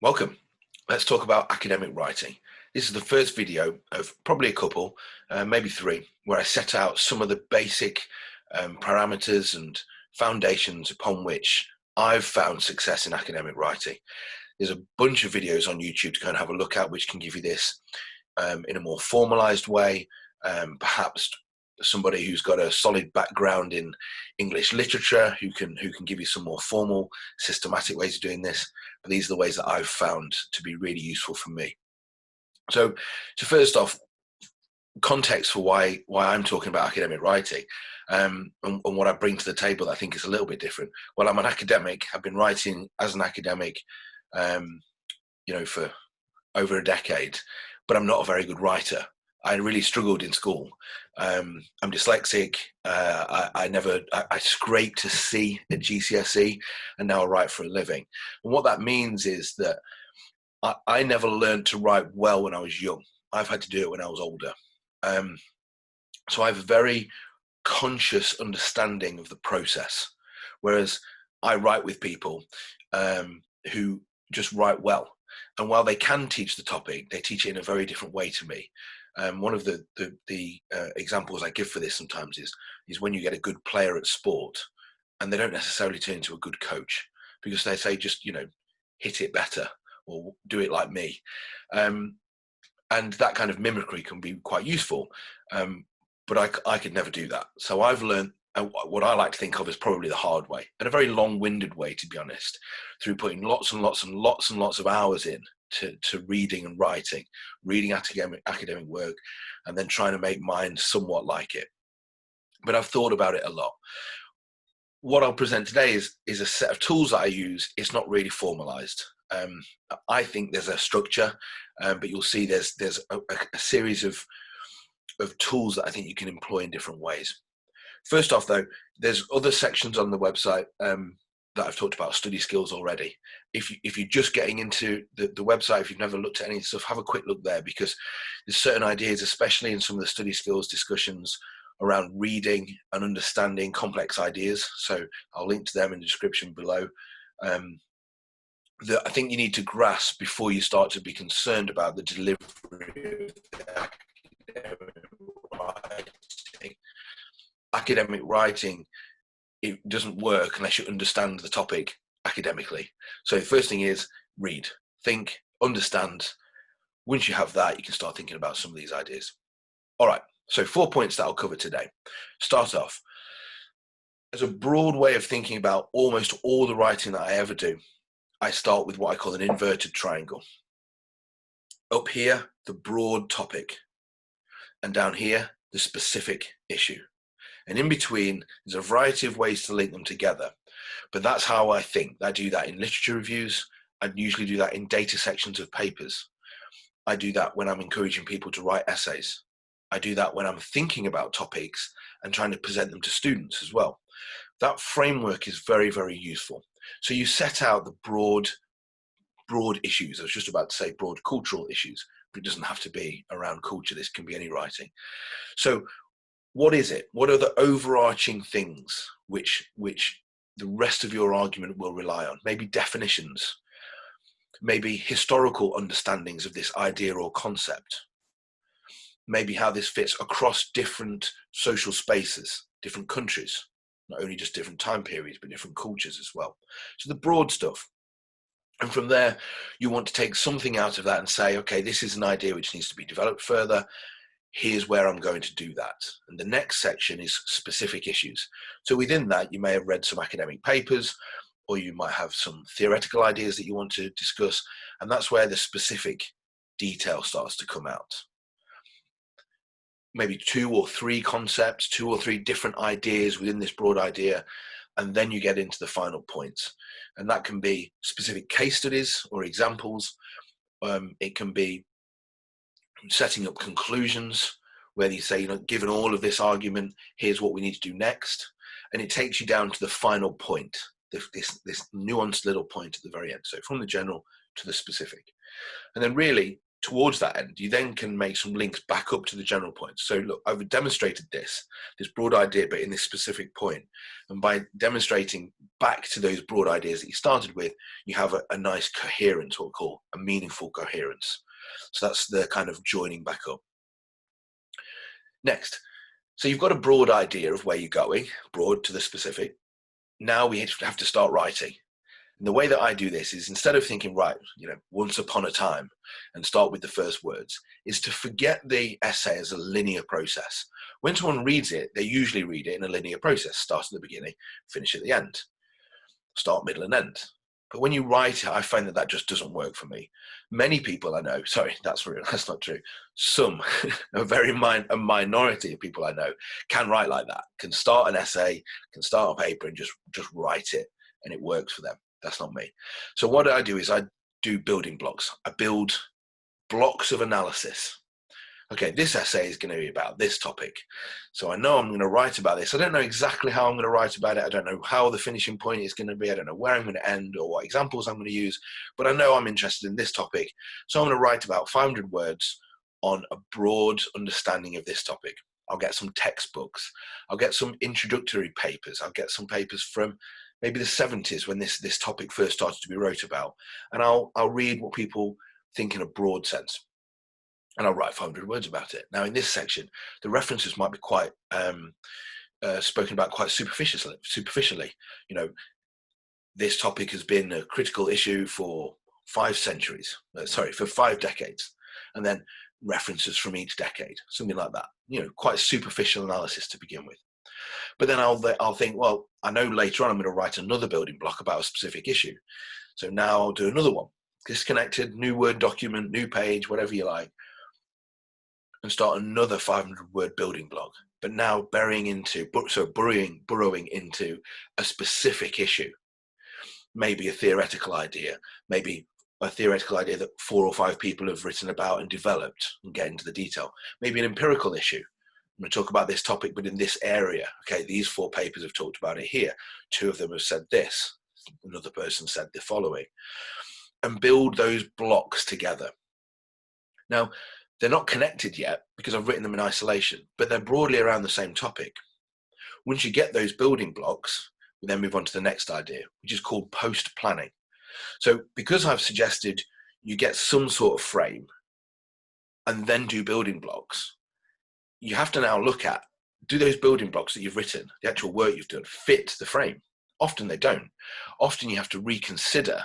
Welcome. Let's talk about academic writing. This is the first video of probably a couple, maybe three, where I set out some of the basic parameters and foundations upon which I've found success in academic writing. There's a bunch of videos on YouTube to go and have a look at, which can give you this in a more formalized way, perhaps somebody who's got a solid background in English literature who can give you some more formal, systematic ways of doing this. But these are the ways that I've found to be really useful for me. So first off, context for why I'm talking about academic writing and what I bring to the table that I think is a little bit different. Well, I'm an academic. I've been writing as an academic, for over a decade, but I'm not a very good writer. I really struggled in school. I'm dyslexic. I scraped a C at GCSE, and now I write for a living. And what that means is that I never learned to write well when I was young. I've had to do it when I was older. So I have a very conscious understanding of the process, whereas I write with people who just write well. And while they can teach the topic, they teach it in a very different way to me. One of the examples I give for this sometimes is when you get a good player at sport and they don't necessarily turn into a good coach because they say, just, hit it better or do it like me. And that kind of mimicry can be quite useful. But I could never do that. So I've learned what I like to think of as probably the hard way, and a very long-winded way, to be honest, through putting lots and lots and lots and lots of hours in to reading and writing, reading academic work, and then trying to make mine somewhat like it. But I've thought about it a lot. What I'll present today is a set of tools that I use. It's not really formalized. I think there's a structure, but you'll see there's a series of tools that I think you can employ in different ways. First off, though, there's other sections on the website that I've talked about study skills already. If you're just getting into the website, if you've never looked at any stuff, have a quick look there, because there's certain ideas, especially in some of the study skills discussions around reading and understanding complex ideas. So I'll link to them in the description below. That I think you need to grasp before you start to be concerned about the delivery of the academic writing. Academic writing, it doesn't work unless you understand the topic academically. So the first thing is read, think, understand. Once you have that, you can start thinking about some of these ideas. All right, so 4 points that I'll cover today. Start off. As a broad way of thinking about almost all the writing that I ever do, I start with what I call an inverted triangle. Up here, the broad topic, and down here, the specific issue. And in between, there's a variety of ways to link them together. But that's how I think. I do that in literature reviews. I usually do that in data sections of papers. I do that when I'm encouraging people to write essays. I do that when I'm thinking about topics and trying to present them to students as well. That framework is very, very useful. So you set out the broad issues. I was just about to say broad cultural issues, but it doesn't have to be around culture. This can be any writing. So what is it? What are the overarching things which the rest of your argument will rely on? Maybe definitions, maybe historical understandings of this idea or concept, maybe how this fits across different social spaces, different countries, not only just different time periods, but different cultures as well. So the broad stuff. And from there, you want to take something out of that and say, okay, this is an idea which needs to be developed further. Here's where I'm going to do that. And the next section is specific issues. So within that, you may have read some academic papers, or you might have some theoretical ideas that you want to discuss. And that's where the specific detail starts to come out. Maybe 2 or 3 concepts, 2 or 3 different ideas within this broad idea. And then you get into the final points. And that can be specific case studies or examples. It can be setting up conclusions where you say, given all of this argument, here's what we need to do next. And it takes you down to the final point, this nuanced little point at the very end. So from the general to the specific. And then really, towards that end, you then can make some links back up to the general points. So look, I've demonstrated this broad idea, but in this specific point. And by demonstrating back to those broad ideas that you started with, you have a nice coherence, what we call a meaningful coherence. So that's the kind of joining back up. Next, so you've got a broad idea of where you're going, broad to the specific. Now we have to start writing. And the way that I do this is, instead of thinking, right, once upon a time and start with the first words, is to forget the essay as a linear process. When someone reads it, they usually read it in a linear process, start at the beginning, finish at the end, start, middle and end. But when you write it, I find that just doesn't work for me. Many people I know, sorry, that's not true. Some, a minority of people I know can write like that, can start an essay, can start a paper and just write it, and it works for them. That's not me. So what I do is I do building blocks. I build blocks of analysis. Okay, this essay is going to be about this topic. So I know I'm going to write about this. I don't know exactly how I'm going to write about it. I don't know how the finishing point is going to be. I don't know where I'm going to end or what examples I'm going to use, but I know I'm interested in this topic. So I'm going to write about 500 words on a broad understanding of this topic. I'll get some textbooks. I'll get some introductory papers. I'll get some papers from maybe the 70s when this topic first started to be wrote about. And I'll read what people think in a broad sense. And I'll write 500 words about it. Now in this section, the references might be quite spoken about quite superficially. This topic has been a critical issue for 5 decades. And then references from each decade, something like that. Quite superficial analysis to begin with. But then I'll think, well, I know later on I'm going to write another building block about a specific issue. So now I'll do another one, disconnected, new Word document, new page, whatever you like, and start another 500-word building block. But now burrowing into a specific issue, maybe a theoretical idea, maybe a theoretical idea that 4 or 5 people have written about and developed, and get into the detail, maybe an empirical issue. I'm going to talk about this topic, but in this area. Okay, these 4 papers have talked about it here. 2 of them have said this. Another person said the following. And build those blocks together. Now, they're not connected yet because I've written them in isolation, but they're broadly around the same topic. Once you get those building blocks, we then move on to the next idea, which is called post-planning. So because I've suggested you get some sort of frame and then do building blocks, you have to now look at, do those building blocks that you've written, the actual work you've done, fit the frame? Often they don't. Often you have to reconsider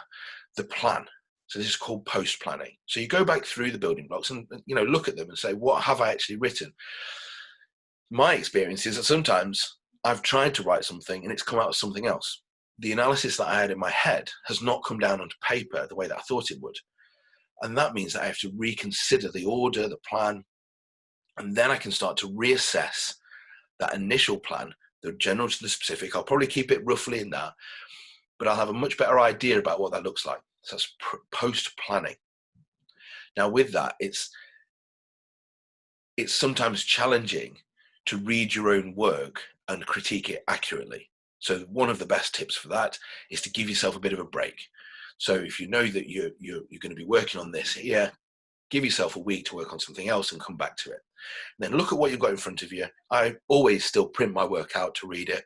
the plan. So this is called post-planning. So you go back through the building blocks and look at them and say, what have I actually written? My experience is that sometimes I've tried to write something and it's come out as something else. The analysis that I had in my head has not come down onto paper the way that I thought it would. And that means that I have to reconsider the order, the plan, and then I can start to reassess that initial plan, the general to the specific. I'll probably keep it roughly in that, but I'll have a much better idea about what that looks like. So that's post-planning. Now with that, it's sometimes challenging to read your own work and critique it accurately. So one of the best tips for that is to give yourself a bit of a break. So if you know that you're going to be working on this here, give yourself a week to work on something else and come back to it. And then look at what you've got in front of you. I always still print my work out to read it.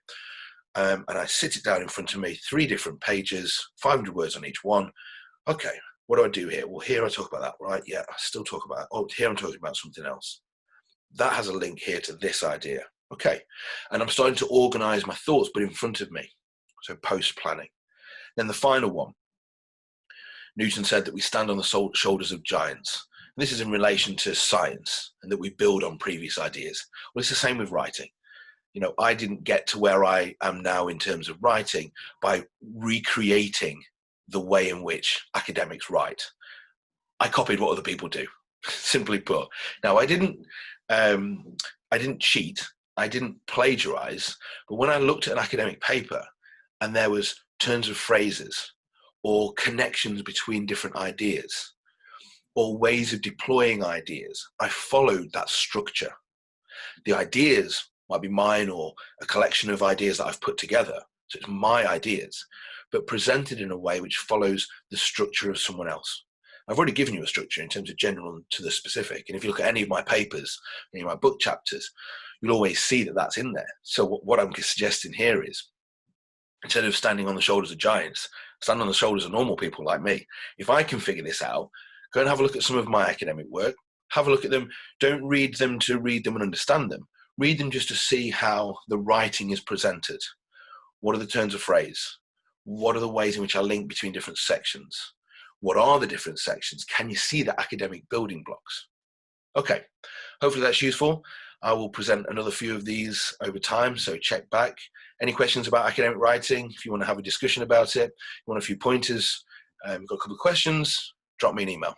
And I sit it down in front of me, 3 different pages, 500 words on each one. Okay, what do I do here? Well, here I talk about that, right? Yeah, I still talk about it. Oh, here I'm talking about something else. That has a link here to this idea. Okay, and I'm starting to organize my thoughts, but in front of me. So post-planning. Then the final one. Newton said that we stand on the shoulders of giants. And this is in relation to science and that we build on previous ideas. Well, it's the same with writing. I didn't get to where I am now in terms of writing by recreating the way in which academics write. I copied what other people do, simply put. Now, I didn't cheat. I didn't plagiarize. But when I looked at an academic paper and there was turns of phrases or connections between different ideas or ways of deploying ideas, I followed that structure. The ideas might be mine or a collection of ideas that I've put together. So it's my ideas, but presented in a way which follows the structure of someone else. I've already given you a structure in terms of general to the specific. And if you look at any of my papers, any of my book chapters, you'll always see that that's in there. So what I'm suggesting here is, instead of standing on the shoulders of giants, stand on the shoulders of normal people like me. If I can figure this out, go and have a look at some of my academic work. Have a look at them. Don't read them to read them and understand them. Read them just to see how the writing is presented. What are the turns of phrase? What are the ways in which I link between different sections? What are the different sections? Can you see the academic building blocks? Okay, hopefully that's useful. I will present another few of these over time, so check back. Any questions about academic writing? If you want to have a discussion about it, you want a few pointers, got a couple of questions, drop me an email.